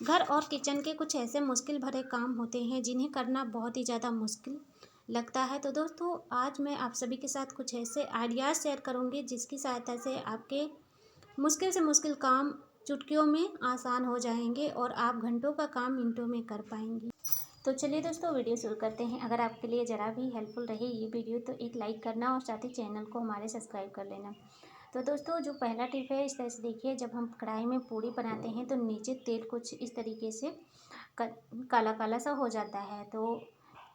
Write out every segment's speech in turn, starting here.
घर और किचन के कुछ ऐसे मुश्किल भरे काम होते हैं जिन्हें करना बहुत ही ज़्यादा मुश्किल लगता है। तो दोस्तों, आज मैं आप सभी के साथ कुछ ऐसे आइडियाज़ शेयर करूंगी जिसकी सहायता से आपके मुश्किल से मुश्किल काम चुटकियों में आसान हो जाएंगे और आप घंटों का काम मिनटों में कर पाएंगी। तो चलिए दोस्तों, वीडियो शुरू करते हैं। अगर आपके लिए ज़रा भी हेल्पफुल रहे ये वीडियो तो एक लाइक करना और साथ ही चैनल को हमारे सब्सक्राइब कर लेना। तो दोस्तों, जो पहला टिप है इस तरह से देखिए, जब हम कढ़ाई में पूड़ी बनाते हैं तो नीचे तेल कुछ इस तरीके से काला काला सा हो जाता है। तो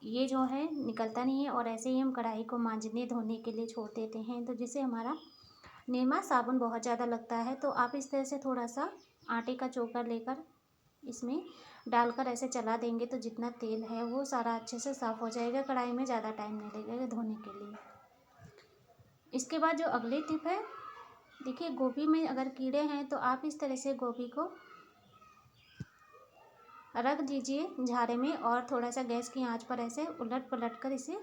ये जो है निकलता नहीं है और ऐसे ही हम कढ़ाई को मांजने धोने के लिए छोड़ देते हैं, तो जिससे हमारा निरमा साबुन बहुत ज़्यादा लगता है। तो आप इस तरह से थोड़ा सा आटे का चोकर लेकर इसमें डालकर ऐसे चला देंगे तो जितना तेल है वो सारा अच्छे से साफ़ हो जाएगा। कढ़ाई में ज़्यादा टाइम नहीं लगेगा धोने के लिए। इसके बाद जो अगली टिप है, देखिए गोभी में अगर कीड़े हैं तो आप इस तरह से गोभी को रख दीजिए झारे में और थोड़ा सा गैस की आंच पर ऐसे उलट पलट कर इसे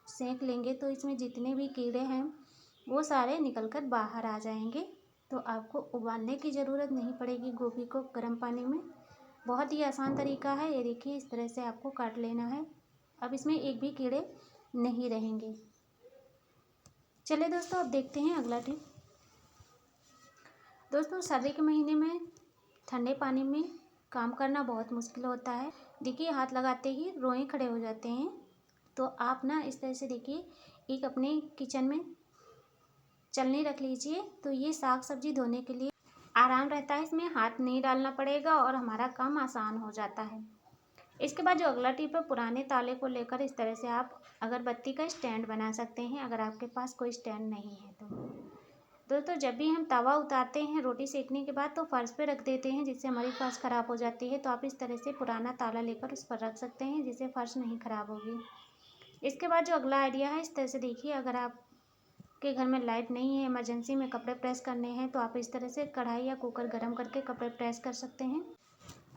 सेंक लेंगे तो इसमें जितने भी कीड़े हैं वो सारे निकल कर बाहर आ जाएंगे। तो आपको उबालने की ज़रूरत नहीं पड़ेगी गोभी को गर्म पानी में। बहुत ही आसान तरीका है। ये देखिए, इस तरह से आपको काट लेना है। अब इसमें एक भी कीड़े नहीं रहेंगे। चलिए दोस्तों, अब देखते हैं अगला टिप। दोस्तों, सर्दी के महीने में ठंडे पानी में काम करना बहुत मुश्किल होता है। देखिए, हाथ लगाते ही रोए खड़े हो जाते हैं। तो आप ना इस तरह से देखिए, एक अपने किचन में चलनी रख लीजिए तो ये साग सब्जी धोने के लिए आराम रहता है। इसमें हाथ नहीं डालना पड़ेगा और हमारा काम आसान हो जाता है। इसके बाद जो अगला टिप है, पुराने ताले को लेकर इस तरह से आप अगरबत्ती का स्टैंड बना सकते हैं, अगर आपके पास कोई स्टैंड नहीं है तो। दोस्तों, जब भी हम तवा उतारते हैं रोटी सेकने के बाद तो फर्श पे रख देते हैं जिससे हमारी फर्श ख़राब हो जाती है। तो आप इस तरह से पुराना ताला लेकर उस पर रख सकते हैं जिससे फर्श नहीं ख़राब होगी। इसके बाद जो अगला आइडिया है, इस तरह से देखिए, अगर आपके घर में लाइट नहीं है, इमरजेंसी में कपड़े प्रेस करने हैं तो आप इस तरह से कढ़ाई या कुकर गर्म करके कपड़े प्रेस कर सकते हैं।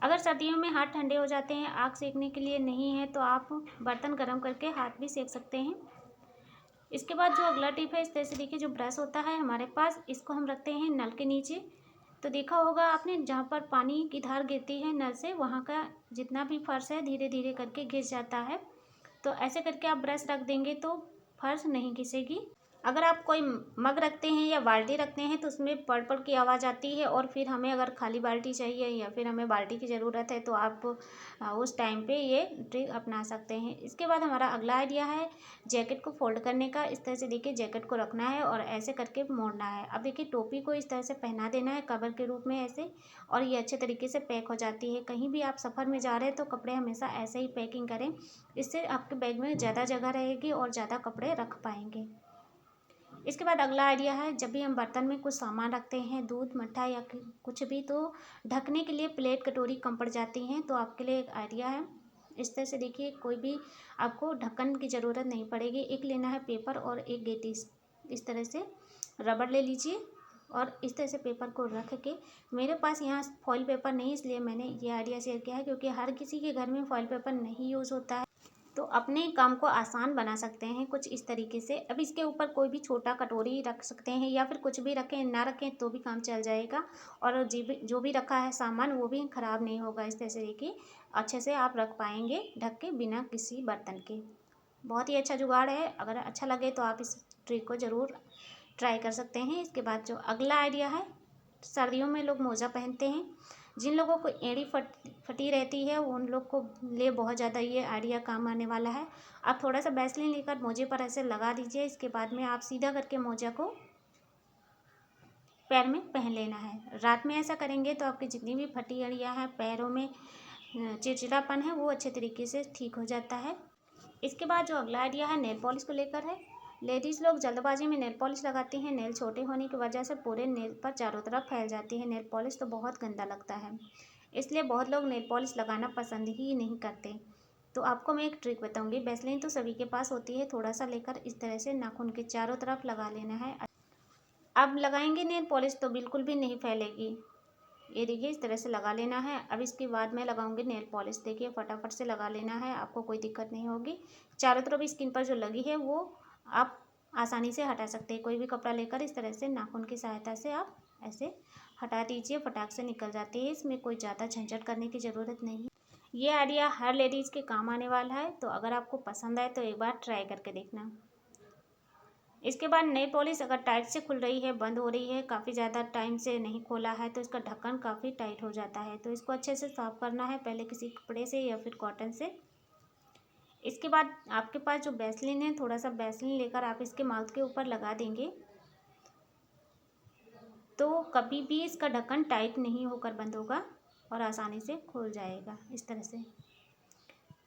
अगर सर्दियों में हाथ ठंडे हो जाते हैं, आग सेकने के लिए नहीं है तो आप बर्तन गर्म करके हाथ भी सेक सकते हैं। इसके बाद जो अगला टिप है, इस तरह से देखिए, जो ब्रश होता है हमारे पास, इसको हम रखते हैं नल के नीचे। तो देखा होगा आपने, जहाँ पर पानी की धार गिरती है नल से वहाँ का जितना भी फर्श है धीरे धीरे करके घिस जाता है। तो ऐसे करके आप ब्रश रख देंगे तो फर्श नहीं घिसेगी। अगर आप कोई मग रखते हैं या बाल्टी रखते हैं तो उसमें पड़ पड़ की आवाज़ आती है और फिर हमें अगर खाली बाल्टी चाहिए या फिर हमें बाल्टी की ज़रूरत है तो आप उस टाइम पे ये ट्रिक अपना सकते हैं। इसके बाद हमारा अगला आइडिया है जैकेट को फोल्ड करने का। इस तरह से देखिए, जैकेट को रखना है और ऐसे करके मोड़ना है। अब देखिए, टोपी को इस तरह से पहना देना है कवर के रूप में ऐसे, और ये अच्छे तरीके से पैक हो जाती है। कहीं भी आप सफ़र में जा रहे हैं तो कपड़े हमेशा ऐसे ही पैकिंग करें, इससे आपके बैग में ज़्यादा जगह रहेगी और ज़्यादा कपड़े रख पाएंगे। इसके बाद अगला आइडिया है, जब भी हम बर्तन में कुछ सामान रखते हैं, दूध मट्ठा या कुछ भी, तो ढकने के लिए प्लेट कटोरी कम पड़ जाती हैं। तो आपके लिए एक आइडिया है, इस तरह से देखिए, कोई भी आपको ढक्कन की ज़रूरत नहीं पड़ेगी। एक लेना है पेपर और एक गेटिस। इस तरह से रबड़ ले लीजिए और इस तरह से पेपर को रख के, मेरे पास यहाँ फॉइल पेपर नहीं इसलिए मैंने ये आइडिया शेयर किया है, क्योंकि हर किसी के घर में फॉइल पेपर नहीं यूज़ होता है। तो अपने काम को आसान बना सकते हैं कुछ इस तरीके से। अब इसके ऊपर कोई भी छोटा कटोरी रख सकते हैं या फिर कुछ भी रखें, ना रखें तो भी काम चल जाएगा। और जो भी रखा है सामान वो भी ख़राब नहीं होगा। इस तरह से देखिए, अच्छे से आप रख पाएंगे ढक के बिना किसी बर्तन के। बहुत ही अच्छा जुगाड़ है। अगर अच्छा लगे तो आप इस ट्रिक को ज़रूर ट्राई कर सकते हैं। इसके बाद जो अगला आइडिया है, सर्दियों में लोग मोजा पहनते हैं। जिन लोगों को एड़ी फटी रहती है उन लोग को लिए बहुत ज़्यादा ये आइडिया काम आने वाला है। आप थोड़ा सा वैसलीन लेकर मोजे पर ऐसे लगा दीजिए। इसके बाद में आप सीधा करके मोजा को पैर में पहन लेना है। रात में ऐसा करेंगे तो आपकी जितनी भी फटी एड़ियाँ हैं, पैरों में चिड़चिड़ापन है, वो अच्छे तरीके से ठीक हो जाता है। इसके बाद जो अगला आइडिया है नेल पॉलिश को लेकर है। लेडीज़ लोग जल्दबाजी में नेल पॉलिश लगाती हैं। नेल छोटे होने की वजह से पूरे नेल पर चारों तरफ फैल जाती है नेल पॉलिश, तो बहुत गंदा लगता है। इसलिए बहुत लोग नेल पॉलिश लगाना पसंद ही नहीं करते। तो आपको मैं एक ट्रिक बताऊंगी। वैसलीन तो सभी के पास होती है, थोड़ा सा लेकर इस तरह से नाखून के चारों तरफ लगा लेना है। अब लगाएंगे नेल पॉलिश तो बिल्कुल भी नहीं फैलेगी। ये देखिए, इस तरह से लगा लेना है। अब इसके बाद मैं लगाऊंगी नेल पॉलिश। देखिए, फटाफट से लगा लेना है, आपको कोई दिक्कत नहीं होगी। चारों तरफ स्किन पर जो लगी है वो आप आसानी से हटा सकते हैं। कोई भी कपड़ा लेकर इस तरह से नाखून की सहायता से आप ऐसे हटा दीजिए, फटाक से निकल जाती है। इसमें कोई ज़्यादा झंझट करने की ज़रूरत नहीं है। ये आइडिया हर लेडीज़ के काम आने वाला है, तो अगर आपको पसंद आए तो एक बार ट्राई करके देखना। इसके बाद नेल पॉलिश अगर टाइट से खुल रही है, बंद हो रही है, काफ़ी ज़्यादा टाइम से नहीं खोला है, तो इसका ढक्कन काफ़ी टाइट हो जाता है। तो इसको अच्छे से साफ़ करना है, पहले किसी कपड़े से या फिर कॉटन से। इसके बाद आपके पास जो वैसलीन है, थोड़ा सा वैसलीन लेकर आप इसके माउथ के ऊपर लगा देंगे, तो कभी भी इसका ढक्कन टाइट नहीं होकर बंद होगा और आसानी से खुल जाएगा। इस तरह से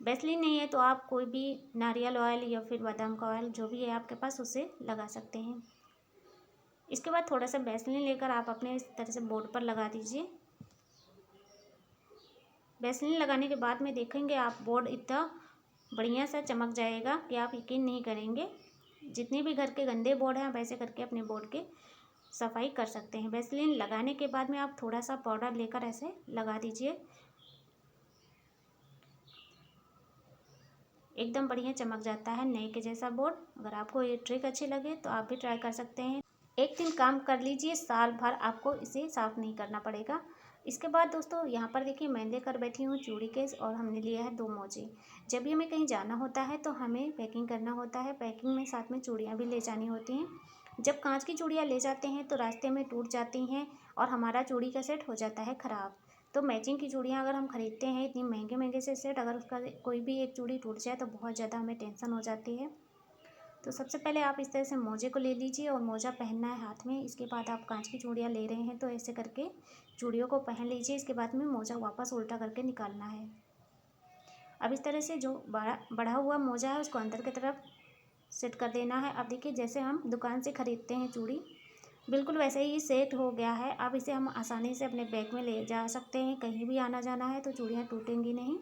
वैसलीन नहीं है तो आप कोई भी नारियल ऑयल या फिर बादाम का ऑयल जो भी है आपके पास, उसे लगा सकते हैं। इसके बाद थोड़ा सा वैसलीन लेकर आप अपने इस तरह से बोर्ड पर लगा दीजिए। वैसलीन लगाने के बाद में देखेंगे आप बोर्ड इतना बढ़िया सा चमक जाएगा कि आप यकीन नहीं करेंगे। जितने भी घर के गंदे बोर्ड हैं, आप ऐसे करके अपने बोर्ड के सफाई कर सकते हैं। वैसलीन लगाने के बाद में आप थोड़ा सा पाउडर लेकर ऐसे लगा दीजिए, एकदम बढ़िया चमक जाता है नए के जैसा बोर्ड। अगर आपको ये ट्रिक अच्छी लगे तो आप भी ट्राई कर सकते हैं। एक दिन काम कर लीजिए, साल भर आपको इसे साफ़ नहीं करना पड़ेगा। इसके बाद दोस्तों यहाँ पर देखिए मैं लेकर बैठी हूँ चूड़ी केस, और हमने लिया है 2 मोजे। जब भी हमें कहीं जाना होता है तो हमें पैकिंग करना होता है, पैकिंग में साथ में चूड़ियाँ भी ले जानी होती हैं। जब कांच की चूड़ियाँ ले जाते हैं तो रास्ते में टूट जाती हैं और हमारा चूड़ी का सेट हो जाता है ख़राब। तो मैचिंग की चूड़ियाँ अगर हम खरीदते हैं इतनी महंगे महंगे से सेट, अगर उसका कोई भी एक चूड़ी टूट जाए तो बहुत ज़्यादा हमें टेंशन हो जाती है। तो सबसे पहले आप इस तरह से मोजे को ले लीजिए और मोजा पहनना है हाथ में। इसके बाद आप कांच की चूड़ियाँ ले रहे हैं तो ऐसे करके चूड़ियों को पहन लीजिए। इसके बाद में मोजा वापस उल्टा करके निकालना है। अब इस तरह से जो बढ़ा हुआ मोजा है उसको अंदर की तरफ सेट कर देना है। अब देखिए जैसे हम दुकान से ख़रीदते हैं चूड़ी, बिल्कुल वैसे ही सेट हो गया है। अब इसे हम आसानी से अपने बैग में ले जा सकते हैं, कहीं भी आना जाना है तो चूड़ियाँ टूटेंगी नहीं।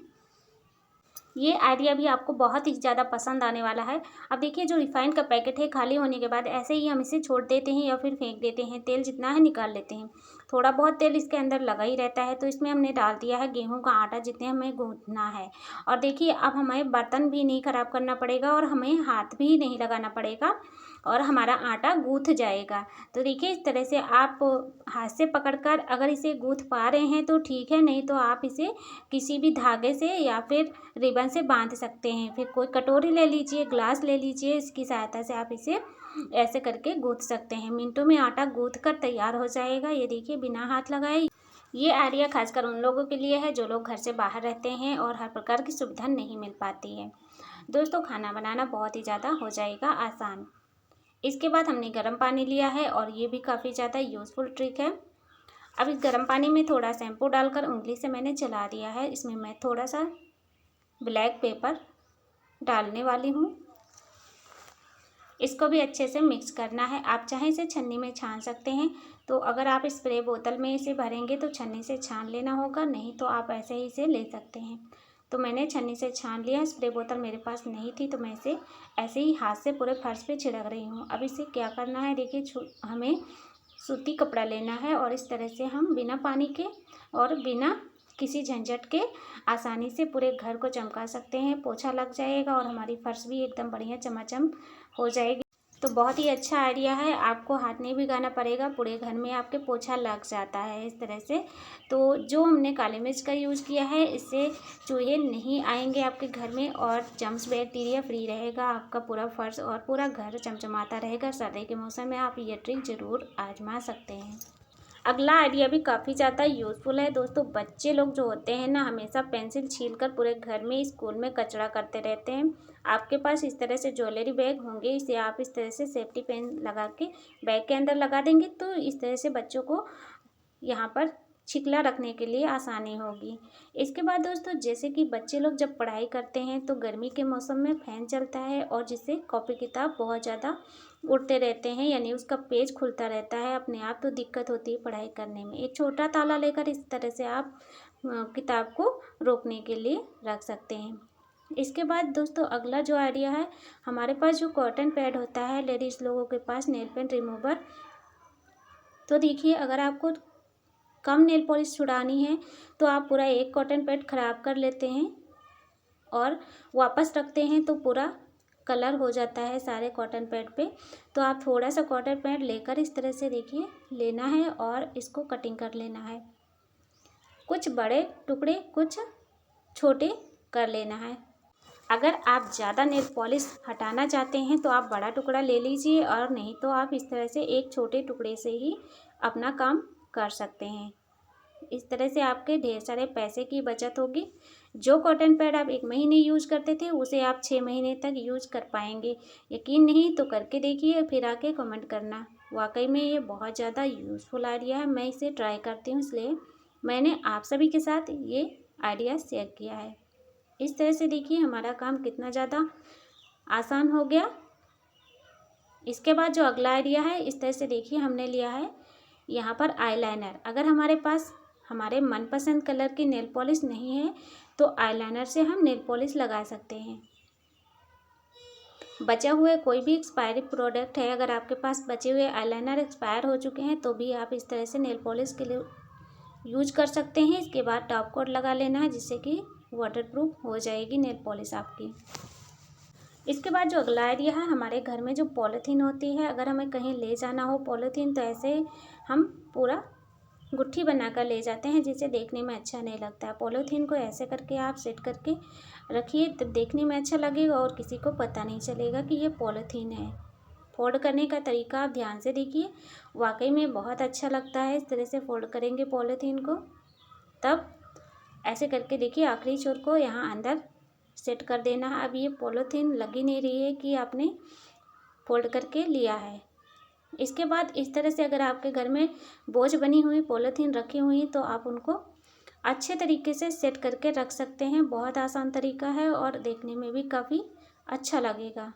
ये आइडिया भी आपको बहुत ही ज़्यादा पसंद आने वाला है। अब देखिए जो रिफाइंड का पैकेट है, खाली होने के बाद ऐसे ही हम इसे छोड़ देते हैं या फिर फेंक देते हैं। तेल जितना है निकाल लेते हैं, थोड़ा बहुत तेल इसके अंदर लगा ही रहता है। तो इसमें हमने डाल दिया है गेहूं का आटा, जितने हमें गूँथना है। और देखिए अब हमें बर्तन भी नहीं ख़राब करना पड़ेगा और हमें हाथ भी नहीं लगाना पड़ेगा और हमारा आटा गूँथ जाएगा। तो देखिए इस तरह से आप हाथ से पकड़कर अगर इसे गूँथ पा रहे हैं तो ठीक है, नहीं तो आप इसे किसी भी धागे से या फिर रिबन से बांध सकते हैं। फिर कोई कटोरी ले लीजिए, ग्लास ले लीजिए, इसकी सहायता से आप इसे ऐसे करके गूँथ सकते हैं। मिनटों में आटा गूँथ कर तैयार हो जाएगा। ये देखिए बिना हाथ लगाए। ये आइडिया खासकर उन लोगों के लिए है जो लोग घर से बाहर रहते हैं और हर प्रकार की सुविधा नहीं मिल पाती है। दोस्तों खाना बनाना बहुत ही ज़्यादा हो जाएगा आसान। इसके बाद हमने गर्म पानी लिया है और ये भी काफ़ी ज़्यादा यूज़फुल ट्रिक है। अब इस गर्म पानी में थोड़ा शैम्पू डालकर उंगली से मैंने चला दिया है। इसमें मैं थोड़ा सा ब्लैक पेपर डालने वाली हूँ। इसको भी अच्छे से मिक्स करना है। आप चाहें इसे छन्नी में छान सकते हैं। तो अगर आप स्प्रे बोतल में इसे भरेंगे तो छन्नी से छान लेना होगा, नहीं तो आप ऐसे ही इसे ले सकते हैं। तो मैंने छन्नी से छान लिया। स्प्रे बोतल मेरे पास नहीं थी तो मैं इसे ऐसे ही हाथ से पूरे फर्श पे छिड़क रही हूँ। अब इसे क्या करना है, देखिए हमें सूती कपड़ा लेना है और इस तरह से हम बिना पानी के और बिना किसी झंझट के आसानी से पूरे घर को चमका सकते हैं। पोछा लग जाएगा और हमारी फर्श भी एकदम बढ़िया चमाचम हो जाएगी। तो बहुत ही अच्छा आइडिया है, आपको हाथ नहीं भिगाना पड़ेगा, पूरे घर में आपके पोछा लग जाता है इस तरह से। तो जो हमने काली मिर्च का यूज़ किया है, इससे चूहे नहीं आएंगे आपके घर में और जर्म्स बैक्टीरिया फ्री रहेगा आपका पूरा फर्श और पूरा घर चमचमाता रहेगा। सर्दी के मौसम में आप ये ट्रिक ज़रूर आजमा सकते हैं। अगला आइडिया भी काफ़ी ज़्यादा यूज़फुल है दोस्तों। बच्चे लोग जो होते हैं ना, हमेशा पेंसिल छीलकर पूरे घर में, स्कूल में कचरा करते रहते हैं। आपके पास इस तरह से ज्वेलरी बैग होंगे, इसे आप इस तरह से सेफ्टी पिन लगा के बैग के अंदर लगा देंगे तो इस तरह से बच्चों को यहाँ पर छिकला रखने के लिए आसानी होगी। इसके बाद दोस्तों जैसे कि बच्चे लोग जब पढ़ाई करते हैं तो गर्मी के मौसम में फ़ैन चलता है और जिससे कॉपी किताब बहुत ज़्यादा उड़ते रहते हैं, यानी उसका पेज खुलता रहता है अपने आप, तो दिक्कत होती है पढ़ाई करने में। एक छोटा ताला लेकर इस तरह से आप किताब को रोकने के लिए रख सकते हैं। इसके बाद दोस्तों अगला जो आइडिया है, हमारे पास जो कॉटन पैड होता है लेडीज़ लोगों के पास, नेल पेंट रिमूवर। तो देखिए अगर आपको कम नेल पॉलिश छुड़ानी है तो आप पूरा एक कॉटन पैड ख़राब कर लेते हैं और वापस रखते हैं तो पूरा कलर हो जाता है सारे कॉटन पैड पे। तो आप थोड़ा सा कॉटन पैड लेकर इस तरह से देखिए लेना है और इसको कटिंग कर लेना है। कुछ बड़े टुकड़े कुछ छोटे कर लेना है। अगर आप ज़्यादा नेल पॉलिश हटाना चाहते हैं तो आप बड़ा टुकड़ा ले लीजिए, और नहीं तो आप इस तरह से एक छोटे टुकड़े से ही अपना काम कर सकते हैं। इस तरह से आपके ढेर सारे पैसे की बचत होगी। जो कॉटन पैड आप 1 महीने यूज करते थे उसे आप 6 महीने तक यूज कर पाएंगे। यकीन नहीं तो करके देखिए, फिर आके कमेंट करना। वाकई में ये बहुत ज़्यादा यूज़फुल आइडिया है। मैं इसे ट्राई करती हूँ, इसलिए मैंने आप सभी के साथ ये आइडिया शेयर किया है। इस तरह से देखिए हमारा काम कितना ज़्यादा आसान हो गया। इसके बाद जो अगला आइडिया है, इस तरह से देखिए हमने लिया है यहाँ पर आईलाइनर। अगर हमारे पास हमारे मनपसंद कलर की नेल पॉलिश नहीं है तो आईलाइनर से हम नेल पॉलिश लगा सकते हैं। बचा हुए कोई भी एक्सपायरी प्रोडक्ट है, अगर आपके पास बचे हुए आईलाइनर एक्सपायर हो चुके हैं तो भी आप इस तरह से नेल पॉलिश के लिए यूज कर सकते हैं। इसके बाद टॉप कोट लगा लेना है, जिससे कि वाटरप्रूफ हो जाएगी नेल पॉलिश आपकी। इसके बाद जो अगला आइडिया है, हमारे घर में जो पॉलीथीन होती है, अगर हमें कहीं ले जाना हो पॉलीथीन तो ऐसे हम पूरा गुट्ठी बनाकर ले जाते हैं, जिसे देखने में अच्छा नहीं लगता है। पॉलीथीन को ऐसे करके आप सेट करके रखिए, तब देखने में अच्छा लगेगा और किसी को पता नहीं चलेगा कि ये पॉलीथीन है। फोल्ड करने का तरीका आप ध्यान से देखिए, वाकई में बहुत अच्छा लगता है। इस तरह से फोल्ड करेंगे पॉलीथीन को, तब ऐसे करके देखिए आखिरी छोर को यहाँ अंदर सेट कर देना है। अब ये पॉलीथीन लग ही नहीं रही है कि आपने फोल्ड करके लिया है। इसके बाद इस तरह से अगर आपके घर में बोझ बनी हुई पॉलीथीन रखी हुई तो आप उनको अच्छे तरीके से सेट करके रख सकते हैं। बहुत आसान तरीका है और देखने में भी काफ़ी अच्छा लगेगा।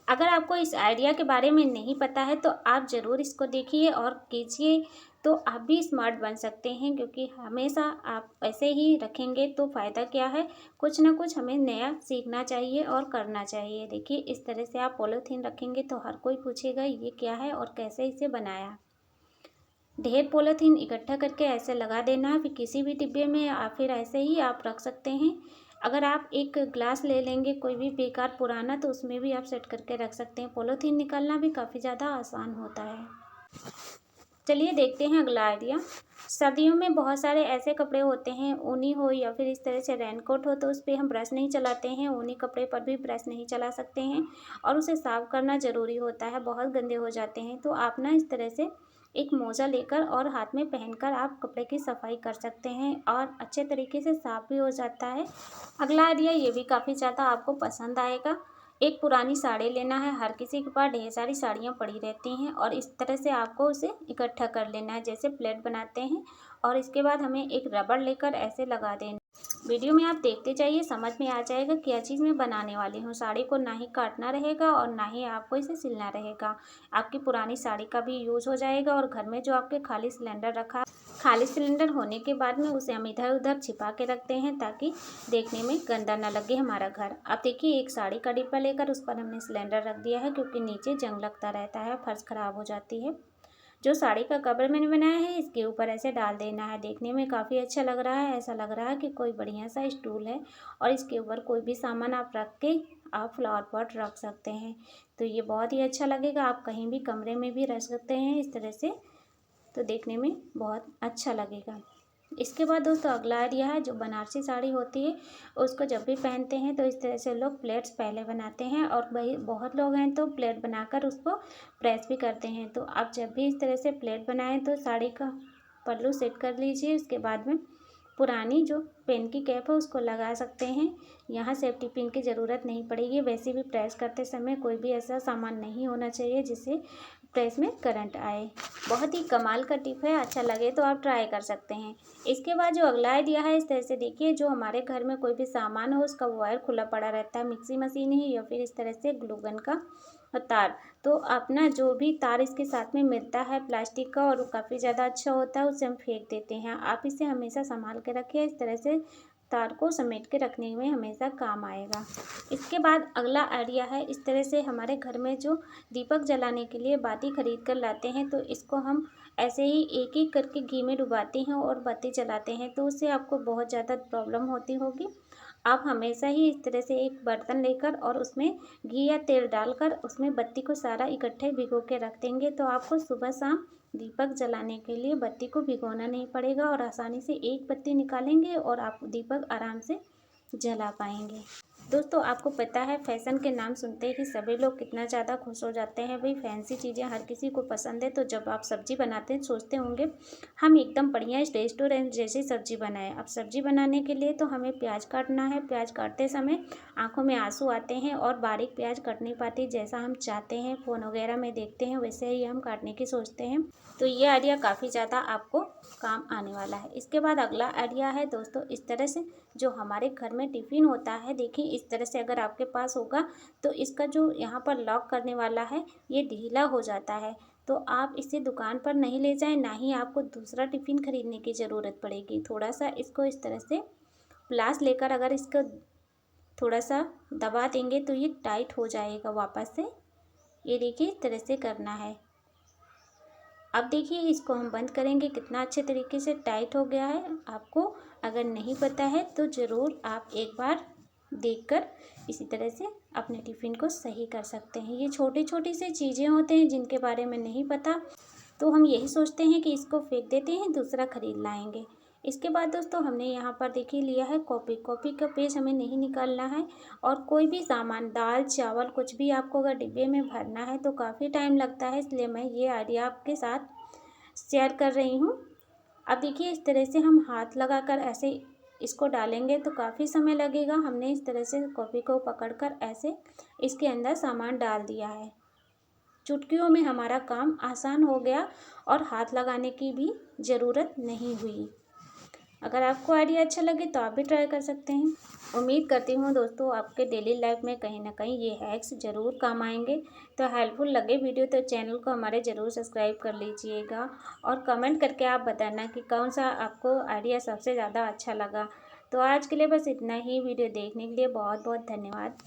अगर आपको इस आइडिया के बारे में नहीं पता है तो आप ज़रूर इसको देखिए और कीजिए, तो आप भी स्मार्ट बन सकते हैं। क्योंकि हमेशा आप ऐसे ही रखेंगे तो फ़ायदा क्या है, कुछ ना कुछ हमें नया सीखना चाहिए और करना चाहिए। देखिए इस तरह से आप पॉलीथीन रखेंगे तो हर कोई पूछेगा ये क्या है और कैसे इसे बनाया। ढेर पॉलीथीन इकट्ठा करके ऐसे लगा देना है, फिर किसी भी डिब्बे में या फिर ऐसे ही आप रख सकते हैं। अगर आप एक ग्लास ले लेंगे कोई भी बेकार पुराना तो उसमें भी आप सेट करके रख सकते हैं। पॉलीथीन निकालना भी काफ़ी ज़्यादा आसान होता है। चलिए देखते हैं अगला आइडिया। सर्दियों में बहुत सारे ऐसे कपड़े होते हैं, ऊनी हो या फिर इस तरह से रेनकोट हो, तो उस पर हम ब्रश नहीं चलाते हैं। ऊनी कपड़े पर भी ब्रश नहीं चला सकते हैं और उसे साफ़ करना ज़रूरी होता है, बहुत गंदे हो जाते हैं। तो आप ना इस तरह से एक मोजा लेकर और हाथ में पहनकर आप कपड़े की सफाई कर सकते हैं और अच्छे तरीके से साफ़ भी हो जाता है। अगला आइडिया ये भी काफ़ी ज़्यादा आपको पसंद आएगा। एक पुरानी साड़ी लेना है। हर किसी के पास ढेर सारी साड़ियाँ पड़ी रहती हैं और इस तरह से आपको उसे इकट्ठा कर लेना है, जैसे प्लेट बनाते हैं। और इसके बाद हमें एक रबड़ लेकर ऐसे लगा देना। वीडियो में आप देखते जाइए, समझ में आ जाएगा क्या चीज़ मैं बनाने वाली हूँ। साड़ी को ना ही काटना रहेगा और ना ही आपको इसे सिलना रहेगा। आपकी पुरानी साड़ी का भी यूज़ हो जाएगा और घर में जो आपके खाली सिलेंडर रखा, खाली सिलेंडर होने के बाद में उसे हम इधर उधर छिपा के रखते हैं ताकि देखने में गंदा ना लगे हमारा घर। अब देखिए एक साड़ी का डिब्बा लेकर उस पर हमने सिलेंडर रख दिया है, क्योंकि नीचे जंग लगता रहता है, फर्श खराब हो जाती है। जो साड़ी का कवर मैंने बनाया है इसके ऊपर ऐसे डाल देना है। देखने में काफ़ी अच्छा लग रहा है, ऐसा लग रहा है कि कोई बढ़िया सा स्टूल है और इसके ऊपर कोई भी सामान आप रख के आप फ्लावर पॉट रख सकते हैं। तो ये बहुत ही अच्छा लगेगा, आप कहीं भी कमरे में भी रख सकते हैं इस तरह से, तो देखने में बहुत अच्छा लगेगा। इसके बाद दोस्तों अगला आइडिया है, जो बनारसी साड़ी होती है उसको जब भी पहनते हैं तो इस तरह से लोग प्लेट्स पहले बनाते हैं और वही बहुत लोग हैं तो प्लेट बनाकर उसको प्रेस भी करते हैं। तो आप जब भी इस तरह से प्लेट बनाएं तो साड़ी का पल्लू सेट कर लीजिए। उसके बाद में पुरानी जो पेन की कैप है उसको लगा सकते हैं। यहाँ सेफ्टी पिन की ज़रूरत नहीं पड़ेगी। वैसे भी प्रेस करते समय कोई भी ऐसा सामान नहीं होना चाहिए जिससे प्रेस में करंट आए। बहुत ही कमाल का टिप है, अच्छा लगे तो आप ट्राई कर सकते हैं। इसके बाद जो अगला आइडिया है, इस तरह से देखिए, जो हमारे घर में कोई भी सामान हो उसका वायर खुला पड़ा रहता है, मिक्सी मशीन है या फिर इस तरह से ग्लू गन का तार, तो अपना जो भी तार इसके साथ में मिलता है प्लास्टिक का और वो काफ़ी ज़्यादा अच्छा होता है, उसे हम फेंक देते हैं। आप इसे हमेशा संभाल के रखिए, इस तरह से तार को समेट के रखने में हमेशा काम आएगा। इसके बाद अगला आइडिया है, इस तरह से हमारे घर में जो दीपक जलाने के लिए बाती खरीद कर लाते हैं तो इसको हम ऐसे ही एक एक करके घी में डुबाते हैं और बत्ती जलाते हैं तो उससे आपको बहुत ज़्यादा प्रॉब्लम होती होगी। आप हमेशा ही इस तरह से एक बर्तन लेकर और उसमें घी या तेल डालकर उसमें बत्ती को सारा इकट्ठे भिगो के रख देंगे तो आपको सुबह शाम दीपक जलाने के लिए बत्ती को भिगोना नहीं पड़ेगा और आसानी से एक बत्ती निकालेंगे और आप दीपक आराम से जला पाएंगे। दोस्तों आपको पता है फैशन के नाम सुनते ही सभी लोग कितना ज़्यादा खुश हो जाते हैं। भाई फैंसी चीज़ें हर किसी को पसंद है। तो जब आप सब्जी बनाते हैं सोचते होंगे हम एकदम बढ़िया रेस्टोरेंट जैसी सब्जी बनाएं। अब सब्जी बनाने के लिए तो हमें प्याज काटना है। प्याज काटते समय आंखों में आंसू आते हैं और बारीक प्याज कट नहीं पाती जैसा हम चाहते हैं, फ़ोन वगैरह में देखते हैं वैसे ही हम काटने की सोचते हैं। तो ये आइडिया काफ़ी ज़्यादा आपको काम आने वाला है। इसके बाद अगला आइडिया है दोस्तों, इस तरह से जो हमारे घर में टिफ़िन होता है, देखिए इस तरह से अगर आपके पास होगा तो इसका जो यहाँ पर लॉक करने वाला है ये ढीला हो जाता है। तो आप इसे दुकान पर नहीं ले जाएं, ना ही आपको दूसरा टिफ़िन खरीदने की ज़रूरत पड़ेगी। थोड़ा सा इसको इस तरह से प्लास लेकर अगर इसको थोड़ा सा दबा देंगे तो ये टाइट हो जाएगा वापस से। ये देखिए इस तरह से करना है। अब देखिए इसको हम बंद करेंगे, कितना अच्छे तरीके से टाइट हो गया है। आपको अगर नहीं पता है तो ज़रूर आप एक बार देखकर इसी तरह से अपने टिफ़िन को सही कर सकते हैं। ये छोटी छोटी सी चीज़ें होते हैं जिनके बारे में नहीं पता तो हम यही सोचते हैं कि इसको फेंक देते हैं, दूसरा खरीद लाएंगे। इसके बाद दोस्तों हमने यहाँ पर देखिए लिया है कॉपी का पेज हमें नहीं निकालना है। और कोई भी सामान दाल चावल कुछ भी आपको अगर डिब्बे में भरना है तो काफ़ी टाइम लगता है, इसलिए मैं ये आइडिया आपके साथ शेयर कर रही हूँ। अब देखिए इस तरह से हम हाथ लगाकर ऐसे इसको डालेंगे तो काफ़ी समय लगेगा। हमने इस तरह से कॉपी को पकड़कर ऐसे इसके अंदर सामान डाल दिया है। चुटकियों में हमारा काम आसान हो गया और हाथ लगाने की भी ज़रूरत नहीं हुई। अगर आपको आइडिया अच्छा लगे तो आप भी ट्राई कर सकते हैं। उम्मीद करती हूँ दोस्तों आपके डेली लाइफ में कहीं ना कहीं ये हैक्स ज़रूर काम आएंगे। तो हेल्पफुल लगे वीडियो तो चैनल को हमारे ज़रूर सब्सक्राइब कर लीजिएगा और कमेंट करके आप बताना कि कौन सा आपको आइडिया सबसे ज़्यादा अच्छा लगा। तो आज के लिए बस इतना ही। वीडियो देखने के लिए बहुत बहुत धन्यवाद।